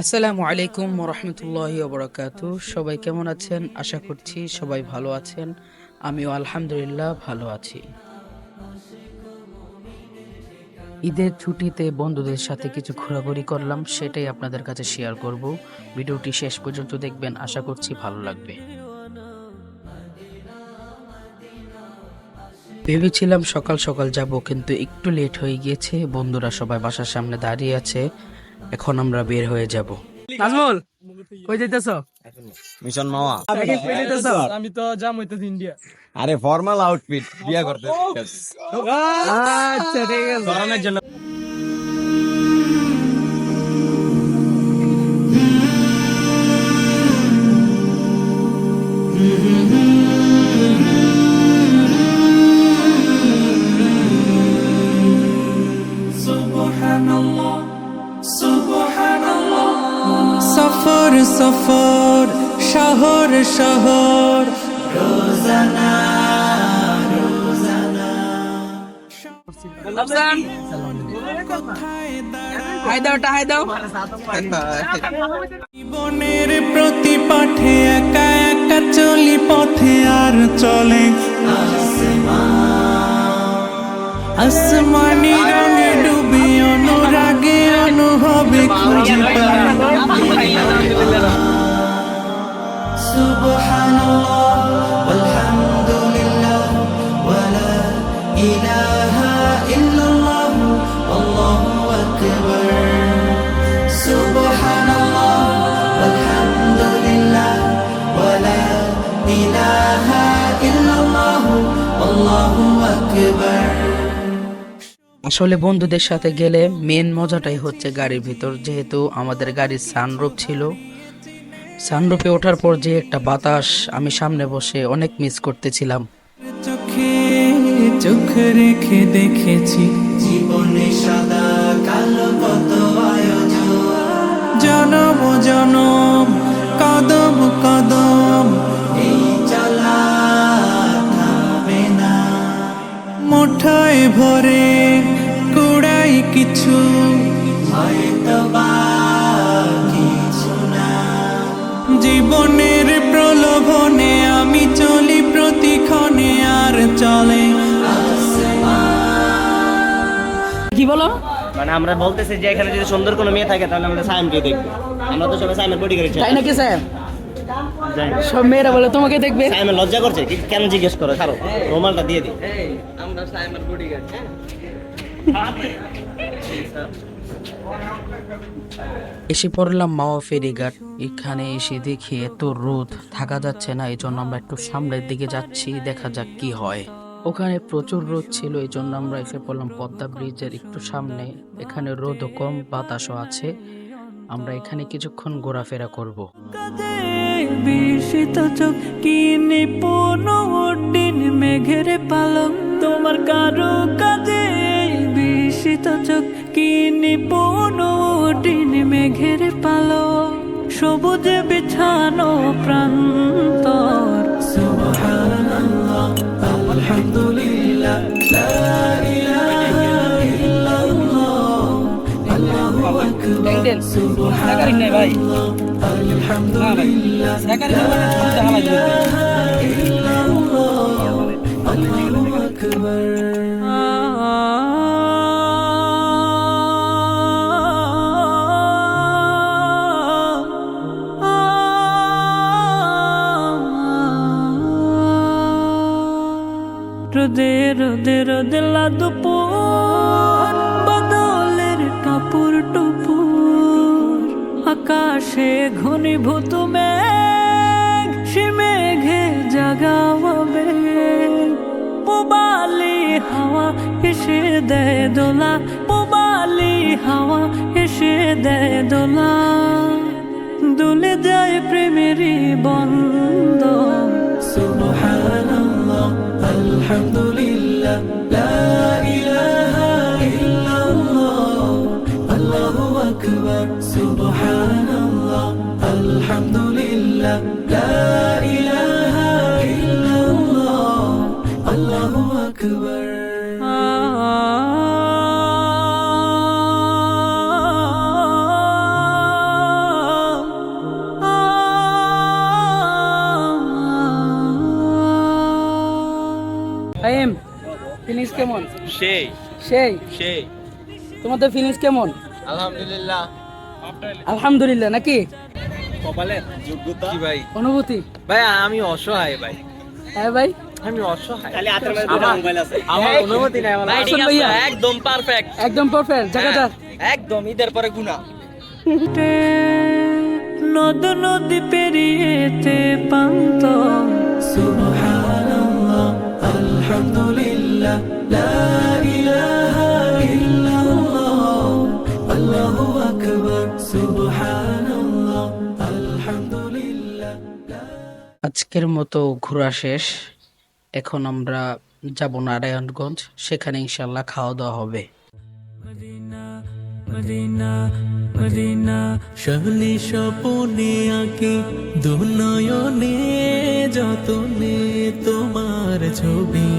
আসসালামু আলাইকুম ওরহমতুল্লাহি ওবরাকাতু। সবাই কেমন আছেন? আশা করছি সবাই ভালো আছেন। আমিও আলহামদুলিল্লাহ ভালো আছি। ঈদের ছুটিতে বন্ধুদের সাথে কিছু ঘোরাঘুরি করলাম, সেটাই আপনাদের কাছে শেয়ার করব। ভিডিওটি শেষ পর্যন্ত দেখবেন, আশা করছি ভালো লাগবে। ভেবেছিলাম সকাল সকাল যাব, কিন্তু একটু লেট হয়ে গিয়েছে। বন্ধুরা সবাই বাসার সামনে দাঁড়িয়ে আছে, এখন আমরা বের হয়ে যাব। নাজমুল, কই যাইতেছো? মিশন মামা। কই যাইতেছো? আমি তো যাম হইতেছি ইন্ডিয়া। আরে ফর্মাল আউটফিট বিয়া করতে আচ্ছা ঠিক আছে। গরমের জন্য সফর সফর শহর শহর রোজানা রোজানা আফসান, হাই দাও, হাই দাও। জীবনের প্রতি পাঠে একা একা চলি পথে আর চলে আসমানি রঙে ডুবি অনুরাগে অনুভবে খুঁজে পাই সুবহানাল্লাহ ওয়ালহামদুলিল্লাহ ওয়ালা ইলাহা ইল্লাল্লাহ আল্লাহু আকবার সুবহানাল্লাহ ওয়ালহামদুলিল্লাহ ওয়ালা ইলাহা ইল্লাল্লাহ আল্লাহু আকবার। আসলে বন্ধুদের সাথে গেলে মেন মজাটাই হচ্ছে গাড়ির ভিতর, যেহেতু আমাদের গাড়ির সানরুফ ছিল। সানরুফে ওঠার পর যে একটা বাতাস, আমি সামনে বসে অনেক মিস করতেছিলাম। চোখে চোখ রেখে দেখেছি জীবনে সাদা কালো কত আয়োজন জনম জনম কদম কদম এই চলা থামে না মুঠোয় ভরে কুড়াই কিছু হয়তো বা কিছু না জীবনের প্রলোভনে আমি চলি প্রতিক্ষণে আর চলে কি বলো? মানে আমরা বলতেছি যে এখানে যদি সুন্দর কোনো মেয়ে থাকে তাহলে আমরা সাইমকে দেখবো। আমরা তো সবাই সাইমের বডি গাড়ি তাই নাকি স্যার? সব মেয়েরা বলে তোমাকে দেখবে। সাইমের লজ্জা করছে কেন জিজ্ঞেস করো? ছাড়ো, রুমালটা দিয়ে দিই। এসে পড়লাম মাওয়া ফেরিঘাট। এখানে এসে দেখি এত রোদ, থাকা যাচ্ছে না। এই জন্য আমরা একটু সামনের দিকে যাচ্ছি, দেখা যাক কি হয়। ওখানে প্রচুর রোদ ছিল, এই জন্য আমরা এসে পড়লাম পদ্মা ব্রিজের একটু সামনে। এখানে রোদও কম, বাতাসও আছে। আমরা এখানে কিছুক্ষণ ঘোরাফেরা করব। বিস্মিত চোখ কি নিপুণ দিন মেঘের পালক তোমার কারো কাজে বিস্মিত চোখ কি নিপুণ দিন মেঘের পালক সবুজে বিছানো প্রান্তর সুবহানাল্লাহ আলহামদুলিল্লাহ লা ইলাহা ইল্লাল্লাহ আল্লাহু আকবার সুবহানাল্লাহ আলহামদুলিল্লাহ লা ইলাহা ইল্লাল্লাহ আল্লাহু আকবার। রোদে রোদে রোদে দুপুর বদলের টাপুর টুপুর আকাশে ঘনীভূত মেঘ সে মেঘে জাগাবে পুবালি হাওয়া এসে দেয় দোলা পুবালি হাওয়া এসে দেয় দোলা দুলে যায় প্রেমেরই বন্ধ সুবহানাল্লাহ আলহামদুলিল্লাহ লা ইলাহা ইল্লাল্লাহ আকবার সুবহানাল্লাহ আলহামদুলিল্লাহ লা ইলাহা ইল্লাল্লাহ আল্লাহু আকবার ফাহিম, ফিনিশ কেমন? সেই সেই সেই তোমাদের ফিনিশ কেমন? আলহামদুলিল্লাহ। আলহামদুলিল্লাহ নাকি? কপালে যোগ্যতা কি ভাই? অনুভূতি? ভাই আমি অসহায় ভাই, হ্যাঁ ভাই, আমি অসহায়। খালি হাতের মধ্যে দুটো মোবাইল আছে, আমার অনুমতি নাই। আমার আসুন ভাইয়া, একদম পারফেক্ট, একদম পারফেক্ট জায়গাটা। একদম ঈদের পরে গুনাহ। নদ নদী পেরিয়েতে পান্ত সুবহানাল্লাহ আলহামদুলিল্লাহ লা ইলাহা ইল্লাল্লাহ আল্লাহু আকবার সুবহানাল্লাহ আলহামদুলিল্লাহ। আজকের মতো ঘোরা শেষ। এখন আমরা যাব নারায়ণগঞ্জ, সেখানে ইনশাল্লাহ খাওয়া দাওয়া হবে। মদিনা মদিনা শহলি স্বপনে আঁকি দুনয়নে যতনে তোমার ছবি,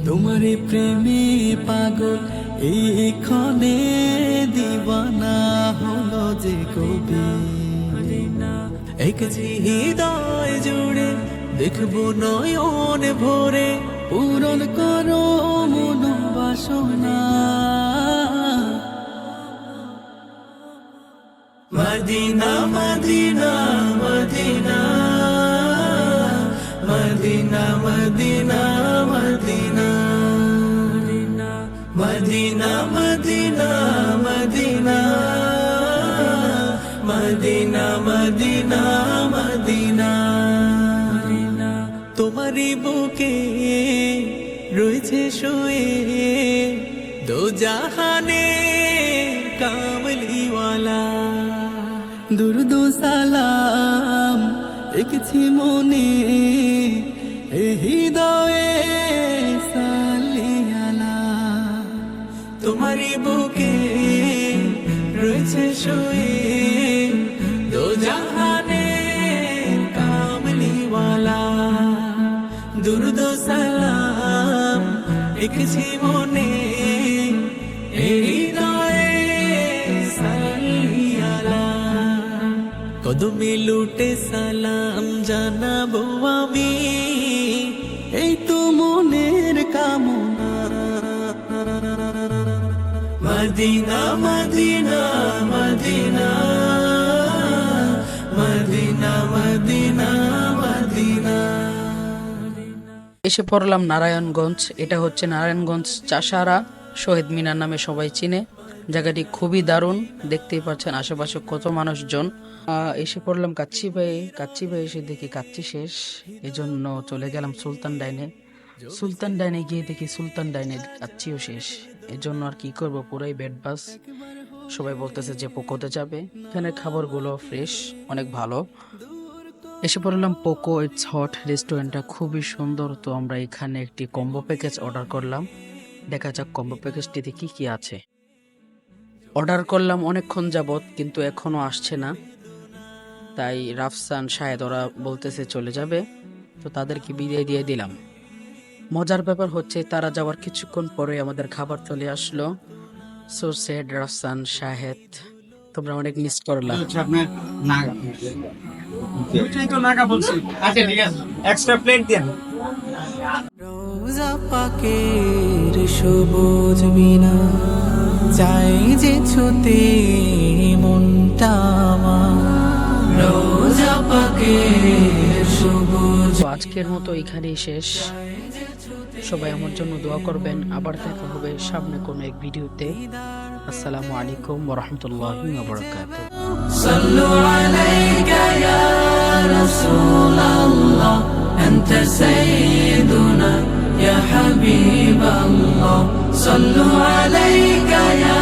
তোমার প্রেমে পাগল এই ক্ষণে দিবানা হলো যে কবি। এক হৃদয় জুড়ে দেখবো নয়ন ভরে পূরণ করো মন বাসনা। Medina Medina Medina Medina Medina Medina Medina Medina Medina Medina Medina Medina. তোমারই বুকে রয়েছে শুয়ে দো জাহানে কামলিওয়ালা, দুরুদ সালাম লিখছি মনে এ হৃদয়ে সালিয়ালা। তোমারই বুকে রয়েছে শুয়ে দো জাহানে কামলিওয়ালা, দুরুদ সালাম লিখছি মনে এ হৃদয়ে সালিয়ালা। কদমে লুটে সালাম জানাবো আমি, এই তো মনের কামনা। Medina Medina Medina Medina Medina Medina. এসে পড়লাম নারায়ণগঞ্জ। এটা হচ্ছে নারায়ণগঞ্জ চাষারা শহীদ মিনার নামে সবাই চিনে। জায়গাটি খুবই দারুণ, দেখতেই পাচ্ছেন আশেপাশে কত মানুষজন। এসে পড়লাম কাচ্চি ভাই এসে দেখি কাচ্চি শেষ, এজন্য চলে গেলাম সুলতান ডাইনে। সুলতান ডাইনে গিয়ে দেখি সুলতান ডাইনের কাচ্চিও শেষ, এজন্য আর কি করব, পুরাই বেড বাস। সবাই বলতেছে যে পোকোতে যাবে, এখানে খাবারগুলো ফ্রেশ, অনেক ভালো। এসে পড়লাম পোকো ইটস হট রেস্টুরেন্টটা, খুবই সুন্দর। তো আমরা এখানে একটি কম্বো প্যাকেজ অর্ডার করলাম, দেখা যাক কম্বো প্যাকেজটিতে কি কি আছে। অর্ডার করলাম অনেকক্ষণ যাবত, কিন্তু এখনো আসছে না। তাই রাফসান শাহেদ ওরা বলতেছে চলে যাবে, তো তাদেরকে বিদায় দিয়ে দিলাম। মজার ব্যাপার হচ্ছে তারা যাওয়ার কিছুক্ষণ পরে আমাদের খাবার চলে আসলো। সো সেড রাফসান শাহেদ, তোমরা অনেক মিস করলাম। আপনার নাগা দুইটাই তো নাগা বলছি। আচ্ছা ঠিক আছে, এক্সট্রা প্লেট দেন। রোজা পাকের সবুজ মিনা চাই যে ছুতে মনটা আমার। রোজা পাকের সবুজ। তো আজকের মতো এখানেই শেষ। সবাই আমার জন্য দোয়া করবেন। আবার দেখা হবে সামনে কোনো এক ভিডিওতে। আসসালামু আলাইকুম ওয়া রাহমাতুল্লাহি ওয়া বারাকাতুহু। সাল্লু আলাইকা ইয়া রাসূলাল্লাহ আনতা সাইয়্যিদুনা ইয়া হাবিবাল্লাহ। সাল্লু আলাইকা ইয়া